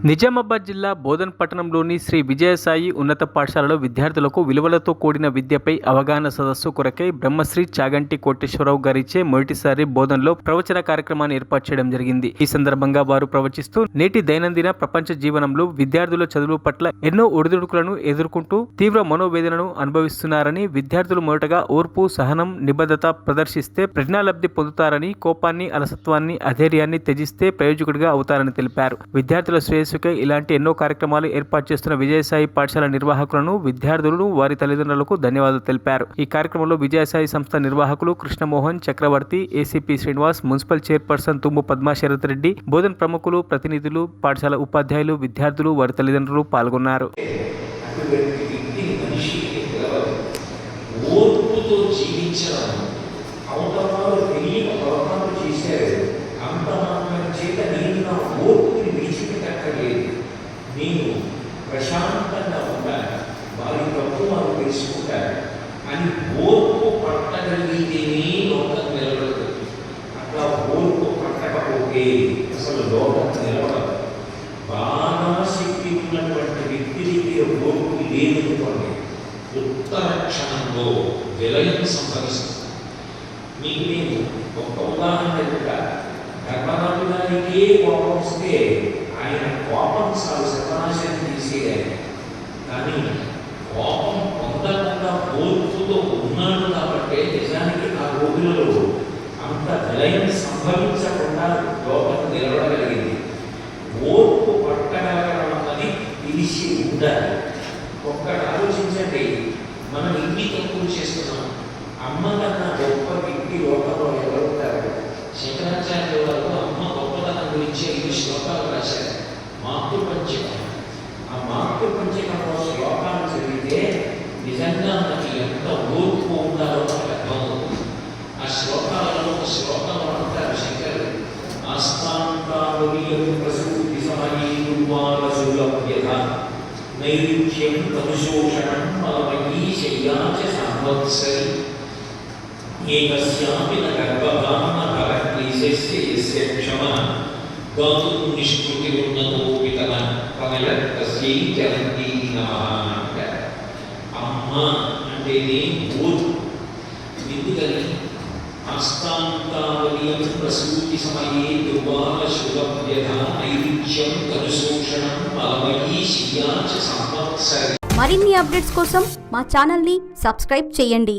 నిజామాబాద్ జిల్లా బోధన్ పట్టణంలోని శ్రీ విజయసాయి ఉన్నత పాఠశాలలో విద్యార్థులకు విలువలతో కూడిన విద్యపై అవగాహన సదస్సు కొరకై బ్రహ్మశ్రీ చాగంటి కోటేశ్వరరావు గారిచే మొదటిసారి బోధన్లో ప్రవచన కార్యక్రమాన్ని ఏర్పాటు చేయడం జరిగింది. ఈ సందర్భంగా వారు ప్రవచిస్తూ నేటి దైనందిన ప్రపంచ జీవనంలో విద్యార్థుల చదువు పట్ల ఎన్నో ఒడిదుడుకులను ఎదుర్కొంటూ తీవ్ర మనోవేదనను అనుభవిస్తున్నారని, విద్యార్థులు మొదటగా ఓర్పు, సహనం, నిబద్ధత ప్రదర్శిస్తే ప్రజ్ఞాలబ్ధి పొందుతారని, కోపాన్ని, అలసత్వాన్ని, అధైర్యాన్ని త్యజిస్తే ప్రయోజకుడిగా అవుతారని తెలిపారు. విద్యార్థుల శ్రేయస్సుకై ఇలాంటి ఎన్నో కార్యక్రమాలు ఏర్పాటు చేస్తున్న విజయసాయి పాఠశాల నిర్వాహకులను, విద్యార్థులను, వారి తల్లిదండ్రులకు ధన్యవాదాలు తెలిపారు. ఈ కార్యక్రమంలో విజయసాయి సంస్థ నిర్వాహకులు కృష్ణమోహన్, చక్రవర్తి, ఏసీపీ శ్రీనివాస్, మున్సిపల్ చైర్పర్సన్ తుమ్ము పద్మాశరత్ రెడ్డి, బోధన్ ప్రముఖులు, ప్రతినిధులు, పాఠశాల ఉపాధ్యాయులు, విద్యార్థులు, వారి తల్లిదండ్రులు పాల్గొన్నారు. నేను ప్రశాంతంగా ఉండాలి, వారి తప్పు వారు తెలుసుకుంటారు అని ఓర్పు పట్టగలిగితేనే లోకం నిలబడదు. అట్లా ఓర్పు పట్టకపోతే అసలు లోకం నిలబడదు. బాగా శక్తి ఉన్నటువంటి వ్యక్తి దగ్గర ఓర్పు లేదనుకోండి, ఉత్తర క్షణంలో విలయం సంభవిస్తుంది. మీకు నేను ఒక ఉదాహరణ చెప్తా. ధర్మరాజు గారికే కోపం వస్తే ఆయన కోపం చాలు సర్వనాశనం తీసేయాలి. కానీ కోపం పొందకుండా ఓర్పుతో ఉన్నాడు కాబట్టి నిజానికి ఆ రోజులలో అంత విలయం సంభవించకుండా లోపల నిలబడగలిగింది. ఓర్పు పట్టగలగడం అన్నది తెలిసి ఉండాలి. ఒక్కటి ఆలోచించండి, మనం ఇన్ని తప్పులు చేస్తున్నాం. అమ్మ కన్నా గొప్ప వ్యక్తి లోకంలో ఎవరుంటారు? శంకరాచార్య వారు అమ్మ గొప్పతనం గురించి 5 శ్లోకాలు రాశారు. మాతృపంచకం. ఆ మాతృపంచకంలో శ్లోకాలు చదివితే నిజంగా మనకి ఎంత ఓర్పు ఉండాలో మనకు అర్థమవుతుంది. ఆ శ్లోకాలలో ఒక శ్లోకంలో అంటారు శంకరుడు, ఆస్థాంతావలీయం ప్రసూతి సమయీర్వారసులభ్యత నైరుధ్యం తనుశోషణం మలమయీ శయ్యాచ సంవత్సరి ఏకస్యాపి న గర్భధామ భరక్లీశస్య యస్య క్షమః గాతుం నిష్కృతిరున్నతోపితన తనయత్తస్యై చరంతి నమః. అమ్మ అంటేనే ఓర్పు. ఎందుకని ఆస్థాంతావలీయం ప్రసూతి సమయే దుర్వారశులభ్యత నైరుధ్యం తనుశోషణం మలమయీ శయ్యాచ సంవత్సరి. మరిన్ని అప్డేట్స్ కోసం మా ఛానల్ని సబ్స్క్రైబ్ చేయండి.